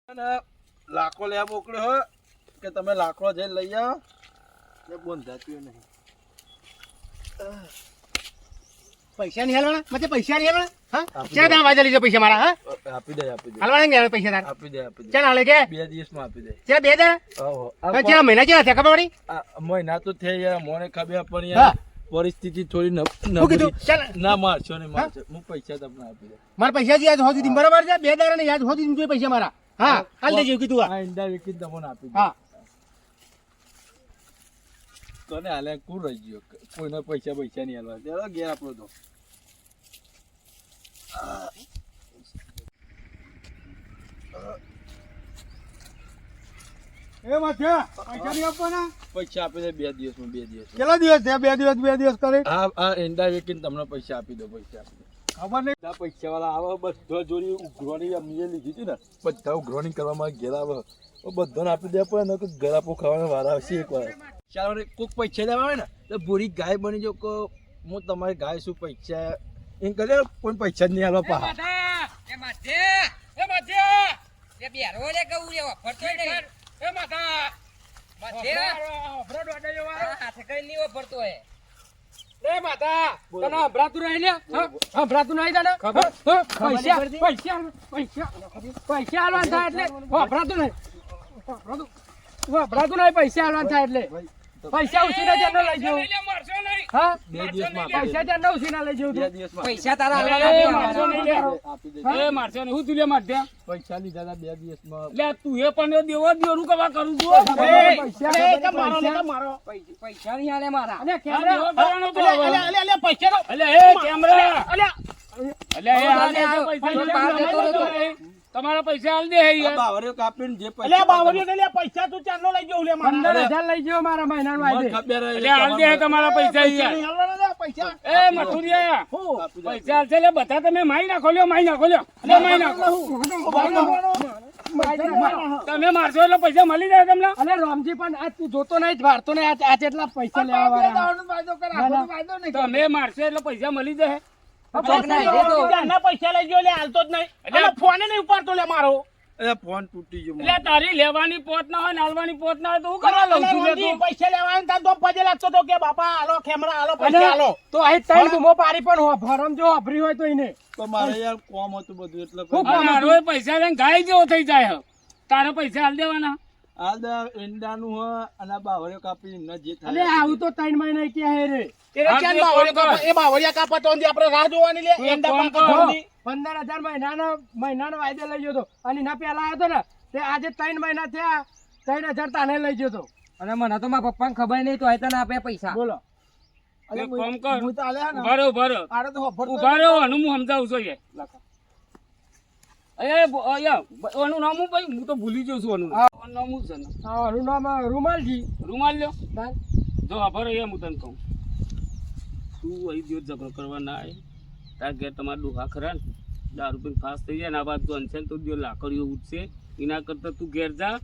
લાખો લેવા મોકલ્યો હોય કે તમે લાકડો જઈને લઈ આવો એ બંધાતું નહીં. પૈસા નહીં હાલવાના મતે પૈસા નહીં હાલવાના હા ક્યાં ના વાજે લીધો પૈસા મારા હા આપી દે હાલવાના નહીં પૈસા તારા આપી દે ચાલ હાલે કે 2 દિવસમાં આપી દે. ચાલ 2 દે ઓહો ચાલ મહિના ચેલા થયા ખબર પડી મહિના તો થઈ યાર મને ખબર પણ હા. યાર પરિસ્થિતિ થોડી શું કીધું ચાલ ના મારશો ને મારશો હું પૈસા તમને આપી દે. મારા પૈસા યાદ હોતી દીધી બરાબર છે 2 દાડા ને યાદ હોતી દીધી પૈસા મારા હા હાલ દેજો કીધું આ ઈંડા વેચીને તમને આપી દે. હા કોને હાલે કોણ રહી ગયો કોઈને પૈસા નહીં હાલવા ચાલો ઘેર આપણો તો એ માથ્યા પૈસા નહીં આપવાના પૈસા આપી દે 2 દિવસમાં 2 દિવસ. કેટલા દિવસ થયા 2 દિવસ કરે આ ઈંડા વેચીને તમને પૈસા આપી દો. પૈસા આપી દો. ખબર નહીં બધા પૈસા વાળા આવે બધા જોડી ઉઘરોણી અમે લીધી હતી ને બધા ઉઘરોણી કરવામાં ઘેર આવે બધાને આપી દે પણ ગળાપો ખાવાના વારા આવશે એક વાર. ચાલો રે કોઈક પૈસા લેવા આવે ને તો ભૂરી ગાય બની જો કે હું તમારી ગાય શું પૈસા એમ કરે કોઈ પૈસા જ નહીં આલવા પાહા. પૈસા ઉછીના જન્મ લઈ જાઉં હા 2 દિવસમાં પૈસા જન્મ ઉછીના લઈ જાઉં 2 દિવસમાં પૈસા તારા આપી દે. મારશે ને હું તુલે માર દે પૈસા લીધા હતા 2 દિવસમાં. લે તું એ પણ દેવો દેવાનું કવા કરું છું પૈસા નહીં આલે મારા અલે કેમેરા કરવાનો તો પૈસા અલે એ કેમેરા અલે એ હાલ દે પૈસા તમારા પૈસા હાલ દે આ યાર બાવરીઓ કાપીને જે અલે પૈસા બાવરીઓ ને લે પૈસા તું ચાંદલો લઈ જાઉં લે મારા 15000 લઈ જાઉં મારા મહિનાનો મને વાયદે ખબર અલે હાલ દે તમારા પૈસા યાર નહીં હાલવાના લે પૈસા એ મથુરિયા આપી દે. પૈસા હાલ છે લે બધા તમે માઈ નાખો લ્યો માઈ નાખો લ્યો લે માઈ નાખો તમે મારશો એટલે પૈસા મળી જાય તમને અલે રામજી પણ આ તું જોતો નહીં વારતો નહીં આ જેટલા પૈસા લેવા વાળા તમે મારશો એટલે પૈસા મળી જાય પૈસા લઈ ગયો લે હાલતો જ નહીં એટલે ફોને નહીં ઉપાડતો લે મારો એ ફોન તૂટી ગયો એટલે તારી લેવાની પોત ના હોય નાલવાની પોત ના હોય તો હું કરવા લઉં છું લે તું પૈસા લેવા તો પજે લાગતો તો કે બાપા હાલો ખેમરા હાલો પૈસા હાલો તો અહીં ત્રણ ગુમો પારી પણ ભરમ જો વાપરી હોય તો એને તો મારે યાર કોમ હતું બધું એટલે આ મારો એ પૈસા લઈને ગાય જેવો થઈ જાય તારે પૈસા હાલ દેવાના આ દા ઈંડાનું હ અને બાવરીઓ કાપી ન જે અલે થાય આવું તો 3 મહિના કે હે રે એ બાવરિયા કાપતો આપણે રાહ જોવાની લે એંડા ફોન પાક કરો. 15000 મહિનાનો વાયદો લઈ ગયો તો અને ના પેલા આવ્યો તો ને તે આજે 3 મહિના થયા 3000 તાને લઈ ગયો તો અને મને તો મારા પપ્પાને ખબર નહીં તો આયતા ના આપે પૈસા બોલો એક કામ કર હું તો આલે ને ઉભા રહો આરે તો ઉભા રહો અને હું સમજાવું છું એ ઓનું નામ હું ભાઈ હું તો ભૂલી જઉં છું ઓનું નામ હું છે ને મારું નામ રૂમાલજી રૂમાલ લ્યો જો આભાર એમ હું તને કહું તું અહીં દિવસ ઝઘડો કરવા ના આવે તાર ઘેર તમારા ડોહા ખરા ને દારૂ પીને ફાસ થઈ જાય ને આ વાત જોન છે ને તો દિવસ લાકડીઓ ઉઠશે એના કરતાં તું ઘેર જા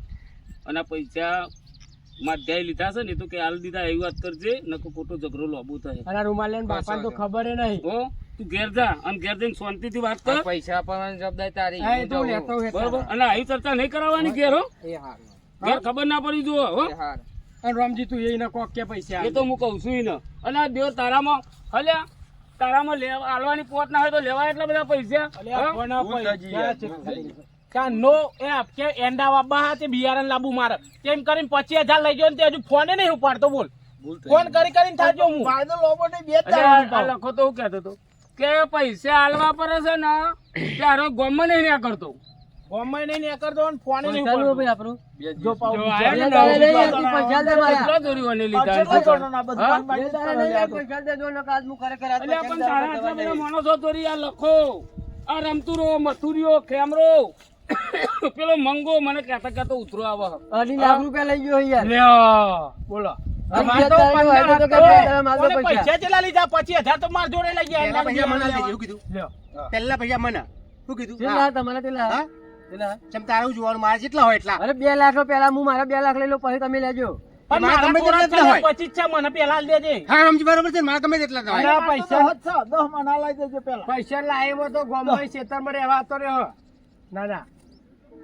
અને પૈસા માધ્યાય લીધા છે ને તો કે હાલ દીધા એવી વાત કરજે નકો ખોટો ઝઘડો લોબો થાય અને રૂમાલ લઈને બાપાને તો ખબર નહીં હો તું ઘેર જા અને ઘેર જઈને શાંતિથી વાત કર પૈસા આપવાની જવાબદારી તારી એ તો લેતો હે બરોબર અને આવી ચર્ચા નહીં કરાવવાની ઘેર હો એ હાર ઘેર ખબર ના પડી જુઓ હો એ હાર અને રામજી તું એને કોક કે પૈસા એ તો હું કહું છું ને અને આ દેવ તારામાં હલ્યા તારામાં લેવા આલવાની પોત ના હોય તો લેવાય એટલા બધા પૈસા નો એ કે એંડા વાબા હા તે બિયારણ લાબુ મારે તેમ કરીને 25000 લઈ ગયો ને તે હજુ ફોને નહીં ઉપાડતો બોલ ફોન કરીને થાજો હું ફાયદો લોબો ને બે આ લખો તો હું કહેતો હતો કે પૈસા આલવા પર છે ને ત્યારે ગોમમાં નહીં ના કરતો ગમે નહીં ને કરતો અને ફોને નહીં ચાલો ઉપાડતો ભાઈ આપણું જો પાઉ જો બીજા આયા ને લે, લે, બીજા લે, પૈસા દે મારા. કેટલા દોરીઓને લીધા છે? અલ્યા પણ તારા આટલા બધા માણસો દોરી આ લખો આ રમતુરો મથુરિયો ખેમરો પેલો મંગો મને કહેતા ઉતરો આવે 2 લાખ રૂપિયા લઈ ગયો યાર લ્યો બોલો અમારે તો 15 તો કે તારા માલ તો પૈસા પૈસા ચેલા લીધા 25000 તો માર જોડે લઈ ગયા પૈસા મને આલી દેવું કીધું લ્યો પહેલા પૈસા મને શું કીધું કેટલા તમારે કેટલા હા? કેટલા ચમ તારું જોવાનું મારે જેટલા હોય એટલા અરે 2 લાખ પેલા હું મારા 2 લાખ લઈ લો પછી તમે લેજો પણ મારા મારા ગમે તેટલા થોડા હોય. 25 છે મને પેલા આલી દેજે હા રમજી બરોબર છે મારે ગમે તેટલા જ હોય. અને પૈસા 10 મના લઈ દેજે પેલા પૈસા લાવ્યો તો ગોમમાં ખેતરમાં રહેવા તો રહ્યો ના ના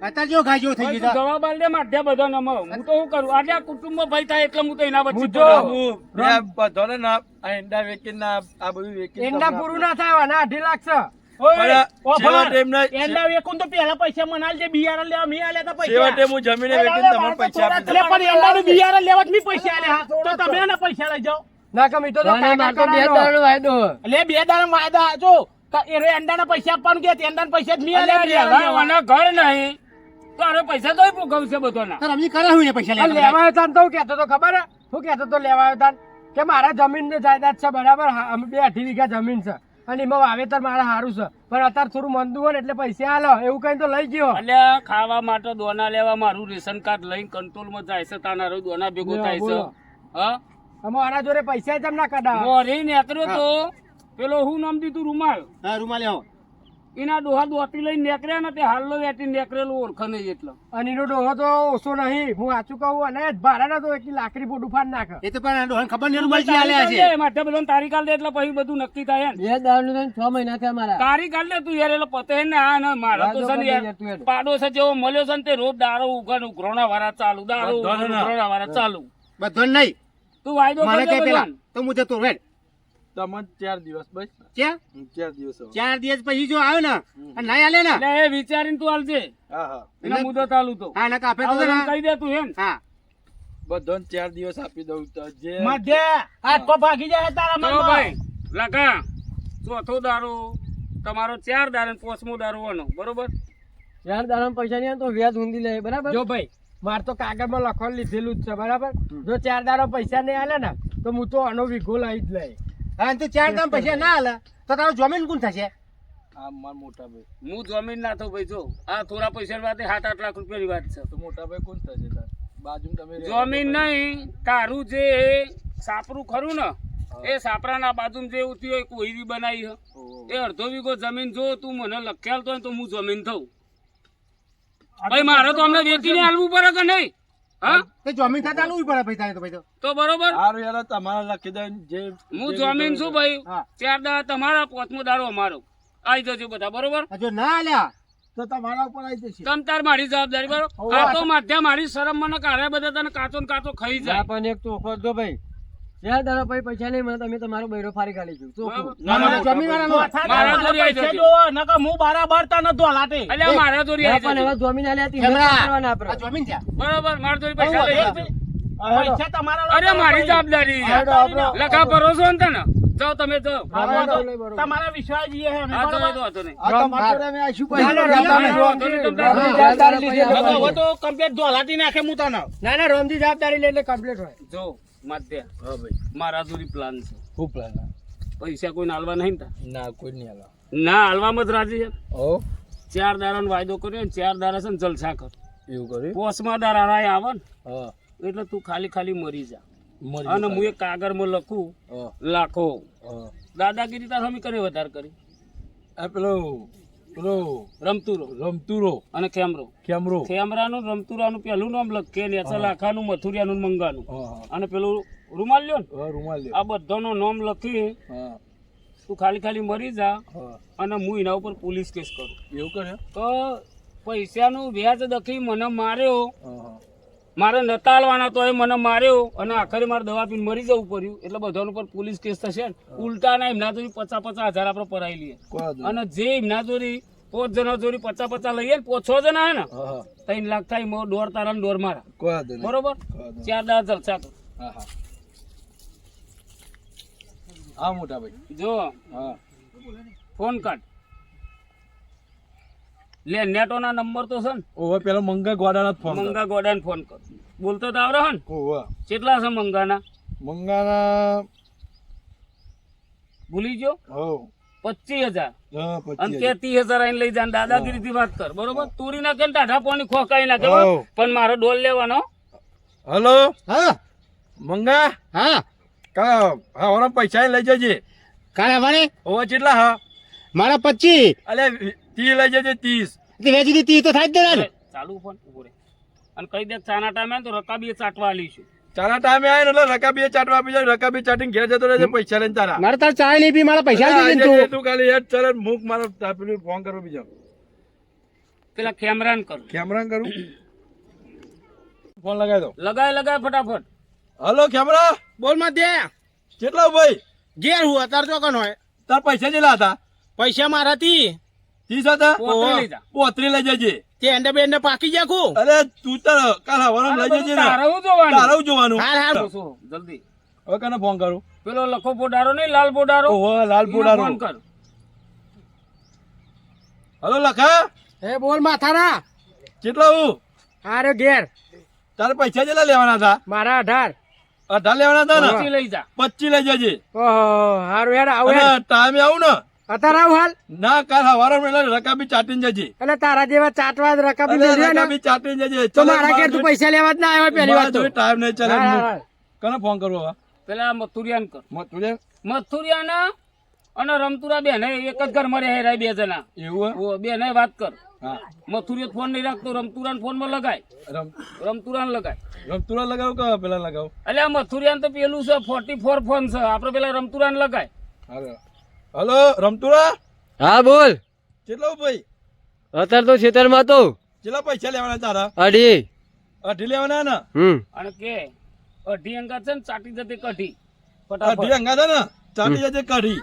અત્યારે જો ગાય જેવો થઈ ભાઈ, ગયો તું છે. જવાબ આલ દે માધ્યા બધાને અમે. હું તો શું કરું આજે આ કુટુંબમાં ભાઈ થાય એટલે હું તો એના વચ્ચે જો. પડું. મેં બધાને ના આ ઈંડા વેચીને ના આ બધું વેચીને એંડા તમને પૂરું ના થાય આના 2.5 લાખ છે પણ ઓય ઓ છેવટે ભાઈ એમને- એંડા વેકું તો પહેલા પૈસા મનાલ જે બિયારણ લેવા મી આલ્યા તા પૈસા છેવટે હું જમીને વેચીને તમને પૈસા આપી એટલે પણ એંડાનું બિયારણ લેવા જ મી પૈસા આલ્યા તો તમે એના પૈસા લઈ જાઓ ના કમી તો ના, મારે તો 2 દાડાનો વાયદો હોય. એટલે 2 દાડા વાયદા જો એ એંડાના પૈસા આપવાનું કે એંડાના પૈસા જ મી અલ્યા, આલ્યા રહેવાના ઘર નહીં તો અરે પૈસા તોય ભોગવશે બધાના. તારે અમને કરે હોય ને પૈસા આ લેવા લેવા આવ્યો તાન તો હું કહેતો તો ખબર હે? હું કહેતો તો લેવા આવ્યો તાન કે મારા જમીન ને જાયદાદ છે બરાબર હા, અમે 2-2.5 વીઘા જમીન છે અને એમાં વાવેતર મારા સારું છે પણ અત્યારે થોડું મંદું હોય ને એટલે પૈસા હાલો એવું કઈ તો લઈ ગયો અલ્યા ખાવા માટે દોના લેવા મારું રેશન કાર્ડ લઈને કંટ્રોલમાં જાય છે તાના દોના ભેગો બોલો, થાય છે બોલો. હા અમે આના જોડે પૈસા જ એમ ના કઢાવ મોરી નીકળ્યો તો પેલો હું નામ દીધું રૂમાલ હા રૂમાલ લેવો એના ડોહા દોતી લઈને નીકળ્યા ને તે હાલનો વેટી નીકળેલું ઓળખ નહીં એટલે અને એનો ડોહો તો ઓછો નહીં હું સાચું કહું અને ભાડાના તો એટલી લાકડી પોટું ફાડ નાખે એ તો પણ ડોહાને ખબર નહીં રૂમાલ જે આલ્યા છે માટે બધાને તારીખ આલ દે એટલે પછી બધું નક્કી થાય ને 2 દાડાનું થઈને 6 મહિના થયા મારા. તારીખ આલ દે તું યાર એટલે પતે ને આ ને મારા તો છે ને યાર પાડોશ જેવો મળ્યો છે ને તે રોજ દારૂ ઉઘરાણા વાળા ચાલુ દારૂ ઉઘરાણા વાળા ચાલુ બધો નહીં તું વાયદો મને કરજે કઈ પેલા બધાને. તો હું જતો રેડ તમને 4 દિવસ બસ ક્યાં 4 દિવસ હવે. 4 દિવસ પછી જો આવ્યો ને અને નહીં આલે ને એટલે એ વિચારીને તું આલજે હા હા એના મુદત આલું તો હા નકા આપે તો હવે ને કહી દે તું એમ હા બધાને 4 દિવસ આપી દઉં તો જે મધ્ય આ તો ભાગી જાય તારા તો મનમાં. ભાઈ લગા ચોથો દારૂ તમારો 4 દારૂ 5મો દારૂ વાનો બરોબર 4 દાડામાં પૈસા નહીં આવે તો વ્યાજ ઊંધી લે બરાબર. જો ભાઈ માર તો કાગળમાં લખવાનું લીધેલું જ છે બરાબર જો 4 દાડા પૈસા નહીં આલે ને તો હું તો આનો વીઘો લઈ જ લઈ હા તો 4 દામ પૈસા ના આલે તો તારું જમીન કોણ થશે આ મારા મોટા ભાઈ હું જમીન ના થઉં ભાઈ જો આ થોડા પૈસા વાત 7-8 લાખ રૂપિયાની વાત છે તો મોટા ભાઈ કોણ થશે તાર બાજુમાં તમે રહેવા જમીન નહીં તારું જે સાપરું ખરું ને એ સાપરાના બાજુમાં જે ઉતી હોય કોઈરી બનાવી છે ઓહો. એ અડધો વીઘો જમીન જો તું મને લખ્યાલ તો હોય તો હું જમીન થઉં ભાઈ મારે તો અમને વેચીને હાલવું પડે કે નહીં હા તે જમીન થતા આલવું પડે ભાઈ તારે તો ભાઈ તો તો બરોબર હારું યાર તમારા લખી દે જે હું જમીન છું ભાઈ હા 4 દાડા તમારા 5મો દાડો અમારો આવી જજો બધા બરોબર આ જો ના આલ્યા તો તમારા ઉપર આવી જશે તમ તાર મારી જવાબદારી બરોબર આ તો માધ્યા મારી શરમ મને કાઢે બધા તને કાચો ને કાચો ખાઈ ના જાય પણ એક તોફો જો ભાઈ 4 દાડા પછી પૈસા નહીં મળે તમે તમારો બૈરો ફાડી કાઢી ગયું ચોખ્ખું. બરાબર? ના, ના, જમીન વાળાનો. મારા જોડે આવી પૈસા જજો. જોવો નકર હું બારાબાર તને ધોલાટે અલ્યા મારા જોડે ના, આવી પણ જજો. હવે જમીન આલ્યા હતી ખેમરા, કરવાના આ આપણે. જમીન છે બરોબર મારા જોડે પૈસા લઈ જજો. પૈસા તમારા અરે મારી જવાબદારી યાર. લખા ભરોસો ને તને જાઓ તમે જાઓ તમારા વિશ્વાસ જઈએ હે હા તો એ તો વાંધો નહીં. જવાબદારી લીધી હવે આપણે. તો કમ્પ્લીટ ધોલાટી નાખે હું તને ના ના રોમજી જવાબદારી લે એટલે કમ્પ્લીટ હોય. જો માધ્યા હા ભાઈ મારા જોડે પ્લાન છે શું પ્લાન પૈસા કોઈ હાલવા નહીં ને તાર? ના કોઈ નહીં હાલો ના હાલવામાં જ રાજી છે ઓ 4 દાડાનો વાયદો કર્યો ને 4 દાડા છે ને જલસા કર એવું કર્યું 5મા દાડા રાય આવે ને હા એટલે તું ખાલી મરી જા મરી અને જતા. હું એક કાગળમાં લખું હા લાખો હા દાદાગીરી તાર હમી કરે વધારે કરી આ પેલો પેલો રમતુરો રમતુરો અને ખેમરો કેમરો ખેમરાનું રમતુરાનું પહેલું નામ લખે ને લાખાનું મથુરિયાનું ને મંગાનું હા હા અને પેલું રૂમાલ લ્યો ને હા રૂમાલ લ્યો. આ બધાનું નામ લખી હા તું ખાલી મરી જા હા અને હું એના ઉપર પોલીસ કેસ કરું એવું કરે તો પૈસાનું વ્યાજ દખી મને માર્યો હા હા મારે નતા આલવાના તો એ મને માર્યો અને આખરે મારે દવા પીને મરી જવું પડ્યું એટલે બધાનું ઉપર પોલીસ કેસ થશે ને ઉલટાના એમના જોડી 50,000 આપણે પરાઈ લઈએ કોઈ વાંધો નહીં. અને જે એમના જોડી 5 જણા જોડી 50 લઈએ ને 6 જણા હે ને હા હા 3 લાખ થાય મો દોર તારા ને દોર મારા કોઈ વાંધો નહીં. બરોબર કોઈ વાંધો નહીં. 4 દાડા જલસા કર હા હા હા મોટા ભાઈ જો હા ફોન કાઢ લે નેટો ના નંબર તો છે ને ઓવે પેલો મંગા ગોડાના ફોન કર. મંગા ગોડાને ફોન કર બોલતો તો આવડે હે ને ઓવે કેટલા છે મંગાના મંગાના ભૂલી ગયો હો 25,000 હા અને 25,000. તે 30,000 આઈને લઈ જા દાદાગીરી થી વાત કર બરોબર તુરી નાખે ને ટાઢા પાણી ખોકાઈ નાખે હોવ. બરોબર? પણ મારો ડોલ લેવાનો હલો હા મંગા હા હા હા ઓરા પૈસા લઈ જજે કાલે મને ઓવે કેટલા હા મારા 25 અલે 30 લઈ જજે 30 તે વેચી દીધી તો થાય જ ને અરે, ચાલુ ફોન ઉભો રે અને કહી દે ચાના ટાઈમે તો રકાબી ચાટવા આલીશું ચાના ટાઈમે આય ને એટલે રકાબી ચાટવા આપી જાય રકાબી ચાટીને ઘેર જતો રહેજે પૈસા લઈને તારા મારે તાર ચાય નહીં પી મારા પૈસા અરે, જ આઈ દીધી જજે તું તું ખાલી હેડ ચાલે મૂક મારો પેલું ફોન કરો બીજો પેલા કેમેરાન કરું કેમેરા કરું ફોન લગાવી દો. લગાય ફટાફટ. હલો કેમેરા, બોલ માં દે કેટલા ભાઈ? ઘેર હું અત્યારે ચોકન હોય તાર પૈસા કેટલા હતા? પૈસા મારાથી 30 હતા. પોતરી લઈ જા. પોતરી લઈ જજે. તે એંડે બેંડે પાકી જાય કુ અરે તું તાર કાલ હવારમાં લઈ જજે ને. તારે હું જોવાનું? તારે જોવાનું. હાલ હાલ શું? જલ્દી હવે કને ફોન કરું? પેલો લખો બોડારો નહીં, લાલ બોડારો, ઓહો લાલ એને પોડારો. ફોન કર. હલો લખા, એ બોલ માથાના. કેટલા હું? અરે ઘેર તારે પૈસા કેટલા લેવાના હતા? મારા 18. 18 લેવાના હતા પછી ને? લઈ જા. 25 લઈ જજે. ઓહો હારું યાર આવું યાર. અને ટાઈમે આવું ને? અત્યારે આવું હાલ. ના કાલ હવારમાં એટલે રકાબી ચાટીને જજે. એટલે તારા જેવા ચાટવા રકાબી અરે મેળવ્યા ને રકાબી ચાટીને જજે. તો મારા ઘેર તું પૈસા લેવા જ ના આવ્યો પહેલી વાત તો. ટાઈમ નહીં ચાલે. હા, હા, હા. કને ફોન કરવો હવે? પેલા મથુરિયાન કર. મથુરિયા? મથુરિયાના અને રમતુરા બેન એક જ ઘરમાં રહે રહ્યા બે જણા. એવું હે? ઓ બેન વાત કર. હા. મથુરિયો ફોન નહીં રાખતો, રમતુરાન ફોન માં લગાય. રમતુરાન લગાય. રમતુરા લગાવું કે પેલા લગાવું? એટલે આ મથુરિયાન તો પેલું છે 44 ફોન છે, આપડે પેલા રમતુરાન લગાય. હલો રમતુરા, હા બોલ. કેટલા ભાઈ? અત્યારે તો ખેતરમાં તો કેટલા પૈસા લેવાના તારા? 2.5. 18 લેવાના ને? અને કે અઢી અંગા છે ને ચાટી જતી કઢી 18 અંગા છે ને? ચાટી જજે કાઢી.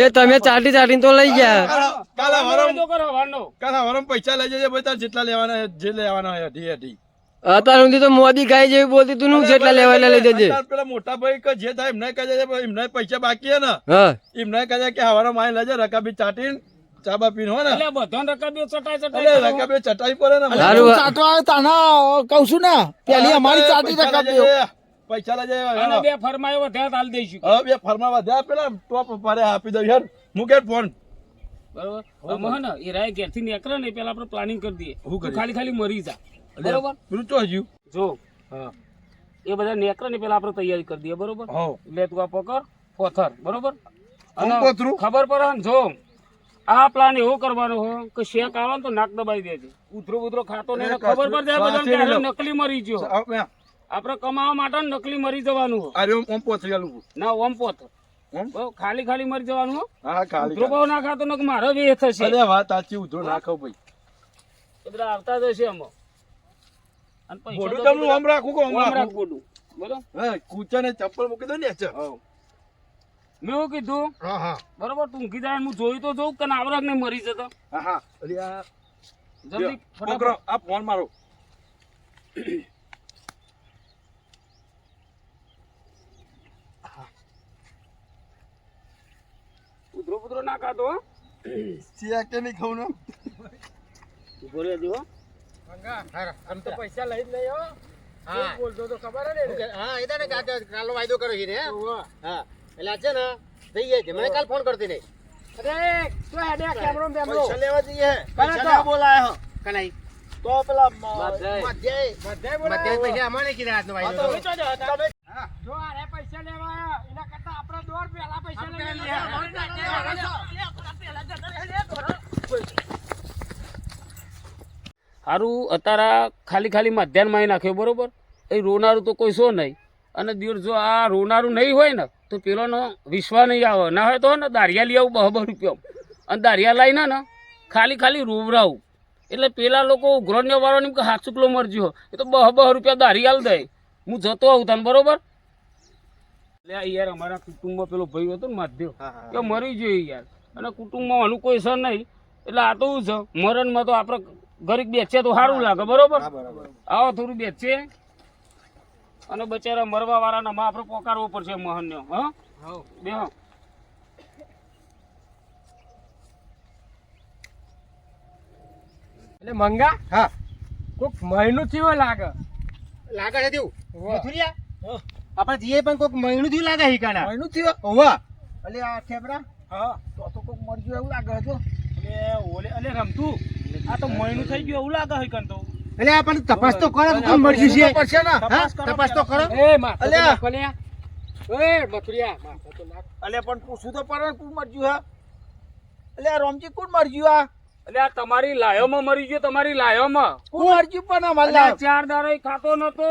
એ તમે ચાટીને તો લઈ ગયા. કાલ હવારમાં હવાનો કાલ હવારમાં પૈસા લઈ જજે ભાઈ, તાર જેટલા લેવાના જે લેવાના હોય 18. અત્યાર સુધી તો મોદી ગાય જેવી બોલતી તું નું જેટલા લેવા એટલે લઈ જજે. તાર પેલા મોટા ભાઈ કે જે થાય એમને કહે છે, એમને પૈસા બાકી હે ને હા એમને કહે કે હવારમાં માઈ લેજે રકાબી ચાટીને ચા બા પીને હો ને. એટલે બધાને રકાબીઓ ચટાઈ અરે ચટાઈ રકાબી ચટાઈ પડે ને. સારું. ચાટવા તાના કહું છું ને પેલી અમારી ચાટી પૈસા લઈ રકાબ્યો જજે. પૈસા લઈ જજે. અને બે ફરમાયો વધારે હાલ દઈશું. હવે બે ફરમા વધ્યા પેલા ટોપ પારે આપી દઉં યાર. મૂકે ફોન. બરોબર આમાં હે ને એ રાય ઘેરથી નીકળે ને પેલા આપણે પ્લાનિંગ કરી દઈએ. શું કરીએ? તું ખાલી મરી જા. બરોબર પેલું ચો હજુ? જો હા. એ બધા નીકળે ને પેલા આપણે તૈયારી કરી દઈએ. બરોબર હા. એટલે તું આ પકડ પોથર. બરોબર કોણ અને પોથરું? ખબર પડે ને જો આ પ્લાન એવો કરવાનો હોય કે શેક આવે ને તો નાક દબાઈ દેજે. ઉધરો ઉધરો ખાતો નહીં ને ખબર પડી જાય બધાને કે આને નકલી મરી ગયો. આપણે કમાવા માટે નકલી મરી જવાનું હોય. અરે ઓમ પોથરી આલું. ના ઓમ પોથર ઓમ? બહુ ખાલી મરી જવાનું હો. હા ખાલી ઉધરો બહુ ના ખાતો ને મારો બી એ થશે. અરે વાત સાચી, ઉધરો ના ખાવ ભાઈ. એ બધા આવતા જશે આમાં. અને પૈસા બોડું તો તમને આમ રાખું કે આમ આમ રાખ રાખું? બોડું. બરોબર હા, કૂચા ને ચપ્પલ મૂકી દો ને અચ્છા. મેં એવું કીધું હા હા બરોબર તું ઊંઘી જાય હું જોયું તો જોઉં કે આવરાક ને મરી જતો. હા હા. અરે આ જલ્દી છોકરો આ ફોન મારો. ઉધરો પુધરો ના ખાતો હો. સિયા કે નહીં ખાવું ને? ઉભો રહેજો હો. આમ તો પૈસા લઈ જ નહીં હો. હા. શું બોલતો તો ખબર હે ને? હા એ તને કાલનો વાયદો કર્યો છે ને હા એટલે આ છે ને થઈ જાય છે મને કાલ ફોન કરતી નહીં અરે તું હેડે કેમરો બેમરો પૈસા લેવા જઈએ પૈસા પૈસા લેવા બોલાય હો કનાઈ તો પેલા મધ્યાય. મધ્યાય બોલાય. મધ્યાય પૈસા અમારે કીધા આજનો વાયદો તમે ચો જાઓ હતા? જો આરે પૈસા લેવા આયા, એના કરતા આપણે દોર પહેલા પૈસા લઈ લઈએ. હારું અત્યારે ખાલી મધ્યાહન માં નાખ્યો. બરોબર એ રોનારું તો કોઈ શો નહીં. અને દિવસ જો આ રોનારું નહીં હોય ને તો પેલોનો વિશ્વાસ નહીં આવે. ના હોય તો ને દારિયા લઈ આવું 2 રૂપિયા અને દારિયા લાવીને ને ખાલી રોવરાવું. એટલે પેલા લોકો ઉઘરોણ્ય વાળો કે હાથ ચૂકલો મરજી હો એ તો 2 રૂપિયા દારિયાલ દે. હું જતો આવું તને. બરોબર એટલે યાર અમારા કુટુંબમાં પેલો ભાઈ હતો ને માધ્યો કે મરી ગયો યાર. અને કુટુંબમાં આનું કોઈ સર નહીં. એટલે આ તો શું છે મરણમાં તો આપણે ગરીબ બેચે તો સારું લાગે. બરોબર આવો થોડું બેચે અને બચારા મરવા વાળાના માં આપણે પોકારવો પડશે મોહનને. હા બે એટલે મંગા હા કોક મહિનું થયો લાગે. લાગે છે તેવું મથુરિયા આપણે જઈએ પણ કોઈક મહિનું થયું લાગે હિકાના મહિનું થયું ઓવા અલે આ ખેબરા હા તો કોઈક મરજ્યું એવું લાગે છે અલે રમતું આ તો મહિનું થઈ ગયું એવું લાગે હે કંતો. એટલે આ પણ તપાસ તો કરો કે કોણ મરજ્યું છે હા? તપાસ તો કરો એ માથા તો અલ્યા. નાખો લ્યા. એ મથુરિયા માથા તો નાખ. અલે પણ પૂછું તો પડે કોણ મરજ્યું હા અલે આ રોમજી કોણ મરજ્યું આ એટલે આ તમારી લાયોમાં મરી ગયો. તમારી લાયોમાં કોણ મરજ્યું પણ અમારે એટલે આ 4 દાડો ખાતો નતો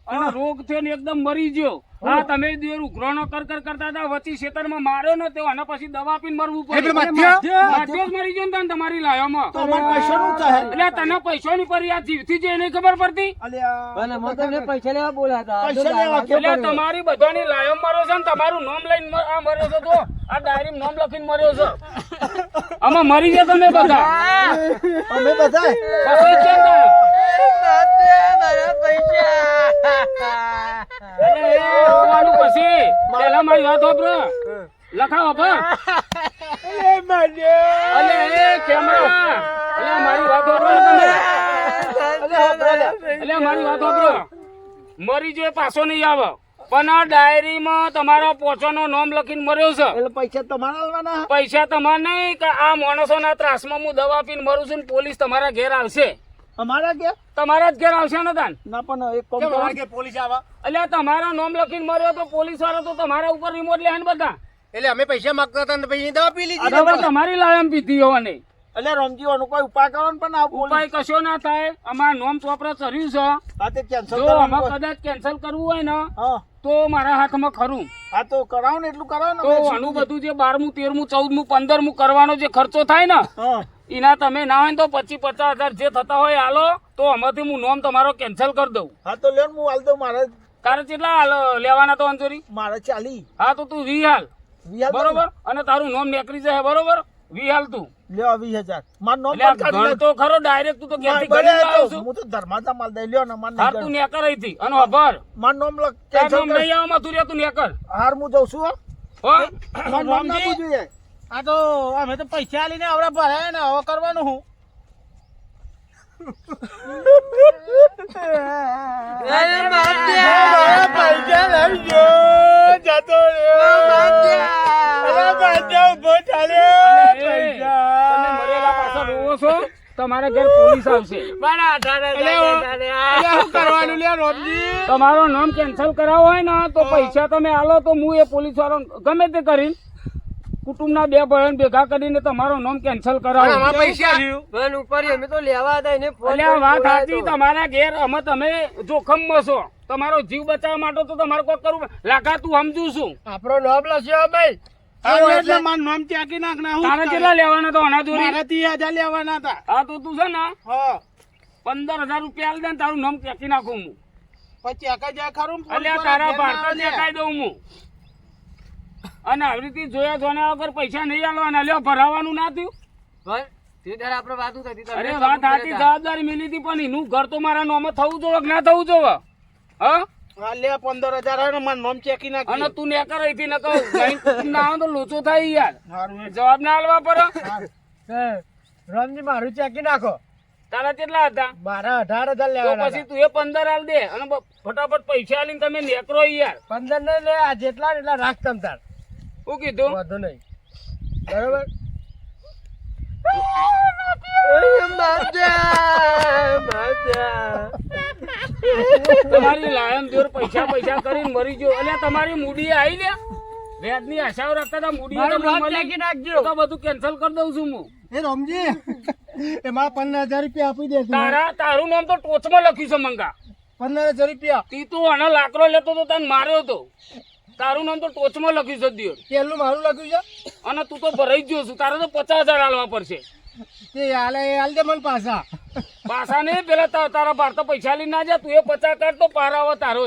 અને રોગ થયો ને એકદમ મરી ગયો. હા તમે દેર ઉઘરાણો કર કરતા હતા, વચ્ચે ખેતરમાં માર્યો ને તો આના પછી દવા આપીને મરવું પડે. માથ્યો જ મરી ગયો ને તને તમારી લાયોમાં. એટલે તને પૈસાની પરી આ જીવથી જે નહીં ખબર પડતી. અને મને તમને પૈસા લેવા બોલ્યા હતા. એટલે તમારી બધાની લાયો મર્યો છે ને તમારું નામ લઈને આ મર્યો છે. તો આ ડાયરી નામ લખીને મર્યો છે. આમાં મરી ગયા તમે બધા. અમે બધા પછી કેમ તારે? એટલે એ હોવાનું પછી પેલા મારી વાત વાપરો. લખાવો પર. અલે એ કેમેરા. અલે મારી વાત વાપરો તમે. અલે મારી વાત વાપરો. મરી જો પાછો નહીં આવે. પણ આ ડાયરીમાં તમારા પોચોનો નામ લખીને મર્યો છે. એટલે પૈસા તમારા આલવાના. પૈસા તમારે નહીં કે આ માણસોના ત્રાસમાં હું દવા પીને મરું છું ને પોલીસ તમારા ઘેર આવશે. અમારા કે તમારા જ ઘેર આવશે ને તાન. ના પણ એક કામ કરો કે પોલીસ આવે. એટલે તમારા નામ લખીને મર્યો તો પોલીસ વાળા તો તમારા ઉપર રિમોટ લે ને બધા. એટલે અમે પૈસા માંગતા હતા ને પછી દવા પી લીધી. આ તો તમારી લાયમ પીધી હોવાની. એટલે રમજી વાનું કોઈ ઉપાય કરો ને પણ આ ઉપાય કશો ના થાય. અમારા નોમ ચોપરા ચર્યું છે. હા તે કેન્સલ જો કરવાનું આમાં હોય. કદાચ કેન્સલ કરવું હોય ને હા તો મારા હાથમાં ખરું. હા તો કરાવો ને એટલું કરાવો ને. તો આનું બધું જે 12મું 13મું 14મું 15મું કરવાનો જે ખર્ચો થાય ને હા એના તમે ના હોય ને તો 25-50 હજાર જે થતા હોય હાલો. તો આમાંથી હું નોમ તમારો કેન્સલ કરી દઉં. હા તો લ્યો ને હું હાલ દઉં. તારે કેટલા લેવાના તો અંજોરી? મારે 40. હા તો તું 20 હાલ. વીસ બરોબર. અને તારું નોમ નીકળી જાય. બરોબર 20 હાલ તું. લ્યો 20,000 મારું નામ એટલે પણ કાઢી ઘર તો ખરો ડાયરેક્ટ તું તો ઘેરથી બરાબર ઘરે લાવ્યો છું. હું તો ધર્માતા માલ દઈ લ્યો ને માર હાર તું નેકર અહીંથી અને અભર મારું નામ લખ તાર cancel નામ કર. નહીં આવવામાં તું રે તું નેકર. હાર હું જઉં છું હો. હો મારું નામ નાખવું જોઈએ. આ તો અમે તો પૈસા આલીને આવડે ભરાય ને હવે કરવાનું હું. પૈસા લઈ ગયો જતો તમે મરેલા પાછા રોવો છો. તમારા ઘર પોલીસ આવશે. કરવાનું લે રોમજી. તમારો નામ કેન્સલ કરાવો હોય ને તો પૈસા તમે આલો તો હું એ પોલીસ વાળો ગમે તે કરીને કુટુંબના 2 ભાઈઓને ભેગા કરીને તમારો નામ કેન્સલ કરાવો. પૈસા પણ ઉપર અમે તો લેવા હતા એને ફોન એટલે આ વાત સાચી. તમારા ઘેર અમે તમે જોખમમાં છો. તમારો જીવ બચાવવા માટે તો તમારે કોઈ કરવું પડે. લાગા તું સમજુ છું. આપણો નામ લખ્યો ભાઈ. એટલે મારું નામ ત્યાંકી નાખ ના. તારે કેટલા લેવાના તો આના જોડી? મારા 30,000 લેવાના હતા. હા તો તું છે ને હા 15,000 રૂપિયા આલ દે ને તારું નામ ત્યાંકી નાખું હું. પછી આકા જાય ખરું ને એટલે આ તારા ભારત દેખાઈ દઉં હું. અને આવી રીતે જોયા જોયા વગર પૈસા નહીં આલવાના. લ્યો ભરાવાનું ના થયું. પણ તે ત્યારે આપણે વાત થતી તમે અરે વાત સાચી. જવાબદારી મિલી હતી પણ એનું ઘર તો મારા નામે થવું જોવે કે ના થવું જોવે? હા હા લે 15,000 આવે ને મારું નામ ચેકી નાખ. અને તું નેકર અહીંથી ન કહું ના આવે તો લોચો થાય યાર. સારું જવાબ ના આલવા પડે. રમજી મારું ચેકી નાખો. તારા કેટલા હતા? મારા 18,000 તો લેવાના પછી તું એ 15 આલ દે અને ફટાફટ પૈસા આલીને તમે નેકરો યાર. 15 ને લે આ જેટલા ને એટલા રાખ તમ તાર. શું કીધું? વાંધો નહીં. બરોબર. તમારી લાયમ જોર પૈસા કરીને મરી ગયો. એટલે તમારી મૂડી આવી લે વ્યાજની આશાઓ રાખતા હતા. મૂડી મારું નામ મળી ચેકી નાખજો. તો બધું કેન્સલ કરી દઉં છું હું. એ રમજી એ મારા 15,000 રૂપિયા આપી દે. તારું નામ તો ટોચમાં લખ્યું છે મંગા. 15,000 રૂપિયા તી તું આનો લાકડો લેતો તો તને માર્યો તો. તારું નામ તો ટોચમાં લખ્યું છે દિયોર. પેલું મારું લખ્યું છે. અને તું તો ભરાઈ જ ગયો છું. તારે તો 50,000 આલવા પડશે. તે હાલ દે મને પાછા. પાછા નહીં પેલા તારા ભાર તો પૈસા લઈને ના જા. તું એ 50 કાઢ તો પાર આવે તારો.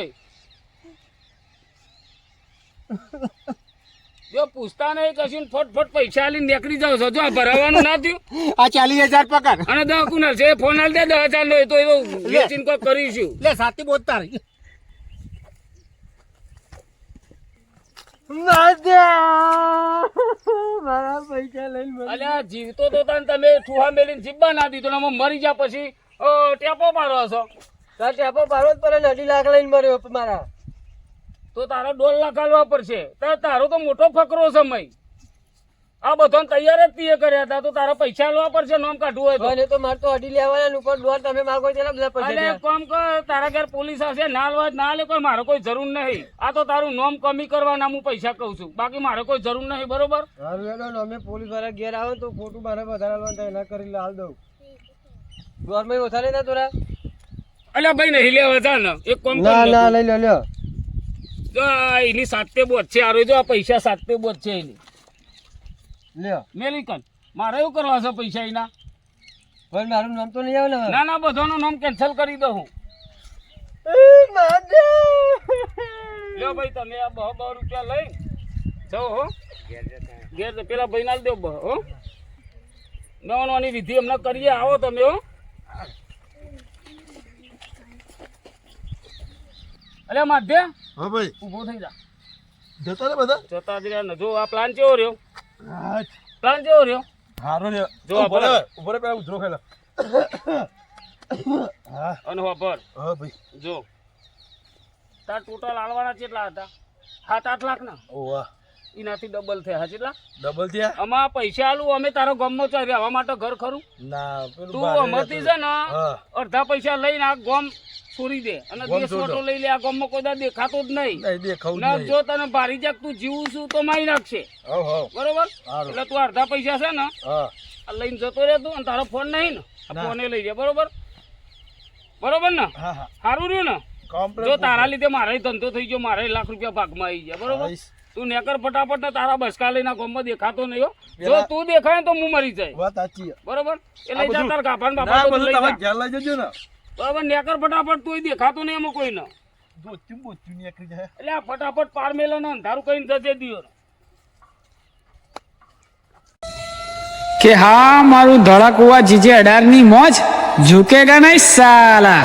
જો પૂછતા નહીં કશું ફટફટ પૈસા લઈને નીકળી જાવ છો. જો આ ભરાવાનું ના થયું આ 40,000 પકડ. અને 10 કુનાલ છે ફોન આલ દે 10,000 નો તો એવો વેચીને કોઈ કરીશું. લે સાથી બોલતા રહી. મારા પૈસા લઈને અલ્યા જીવતો તો તને તમે ઠુહા મેલીને જીબ્બા ના દીધો ને આમાં મરી જા પછી ટેપો પાડો છો. તાર ટેપો પાડવો જ પડે ને 2.5 લાખ લઈને મર્યો મારા. તો તારે 2 લાખ આલવા પડશે. તારો તો મોટો ફકરો સમય. આ બધાને તૈયાર જ તીએ કર્યા હતા. તો તારા પૈસા આલવા પડશે નોમ કાઢવું હોય તો. અને તો મારે તો 2.5 લેવાના ને ઉપર દોર તમે માગો તેના બધા પૈસા અરે દે. કોમ કર તારા ઘેર પોલીસ આવશે ના આલવા ના આલે કોઈ મારે કોઈ જરૂર નહીં. આ તો તારું નોમ કમી કરવાના હું પૈસા કહું છું. બાકી મારે કોઈ જરૂર નહીં. બરોબર. હારું હેડો ને અમે પોલીસ વાળા ઘેર આવે તો ખોટું મારે વધારે હાલવાનું થાય એના કરી હાલ દઉં. દોરમાં ઓછા લેતા તોરા અલ્યા ભાઈ નહીં લેવા જા ને એક કામ કર ના ને ના તું. લઈ લો લ્યો જો આ એની સાતે બોધ છે આરો જો આ પૈસા સાતે બોધ છે એની લ્યો મેલી કર મારે એવું કરવા છે પૈસા એના પણ મારું નામ તો નહીં આવે ને હવે. ના ના બધાનું નામ કેન્સલ કરી દઉં હું લ્યો ભાઈ તમે આ 200 રૂપિયા લઈ જાઓ હો ઘેર પેલા ભાઈ ના દો હો નવાની વિધિ હમણાં કરીએ આવો તમે હો અરે માધ્ય હા ભાઈ ઊભો થઈ જા જતા ને બધા જતા જ રહ્યા ને જો આ પ્લાન કેવો રહ્યો હા પ્લાન કેવો રહ્યો હારો રે જો આ ભલે. ઉભો રે પેલા ઉધરો ખેલા હા અને વાપર હા ભાઈ જો તાર ટોટલ આલવાના કેટલા હતા 7-8 લાખ ના ઓવા એનાથી ડબલ થયા કેટલા ડબલ થયા આમાં પૈસા આલું અમે તારો ગમનો ચાલ રહેવા માટે ઘર ખરું ના પેલું તું બહાર અમારથી રહેતું. છે ને હા અડધા પૈસા લઈને આ ગોમ છોડી દે અને ગોમ દેશ છોડો. મોટો લઈ લે આ ગોમમાં કોઈ દા દેખાતો જ નહીં નહીં દેખાવું ના નહીં જો તને ભારી જાક તું જીવું છું તો મારી નાખશે હવ હવ બરોબર હારું. એટલે તું અડધા પૈસા છે ને હા આ લઈને જતો રહે તું અને તારો ફોન નહીં ને આ ના. ફોને લઈ જાય બરોબર બરોબર ને હા હા સારું રહ્યું ને કમ્પ્લીટ જો તારા લીધે મારે ધંધો થઈ ગયો મારે લાખ રૂપિયા ભાગમાં આવી ગયા બરોબર તું નેકર ફટાફટ ને તારા બસકા લઈને ગોમમાં દેખાતો નહીં હો જો પેલા- તું દેખાય ને તો હું મરી જાય વાત સાચી છે. બરોબર એ લઈ આ જા બધું- તાર કાપાને ના બાપા બધું બધું લઈ તમે જા ઘેર લઈ જજો ને બરોબર નેકર ફટાફટ તું દેખાતો નહીં એમાં કોઈ ને બોચ્યું બોચ્યું નીકળી જાય એટલે આ ફટાફટ પાર મેલે ને અંધારું કઈ જજે દિયો કે હા મારું ધડાકુવા જીજે 18 ની મોજ ઝુકેગા નહીં સાલા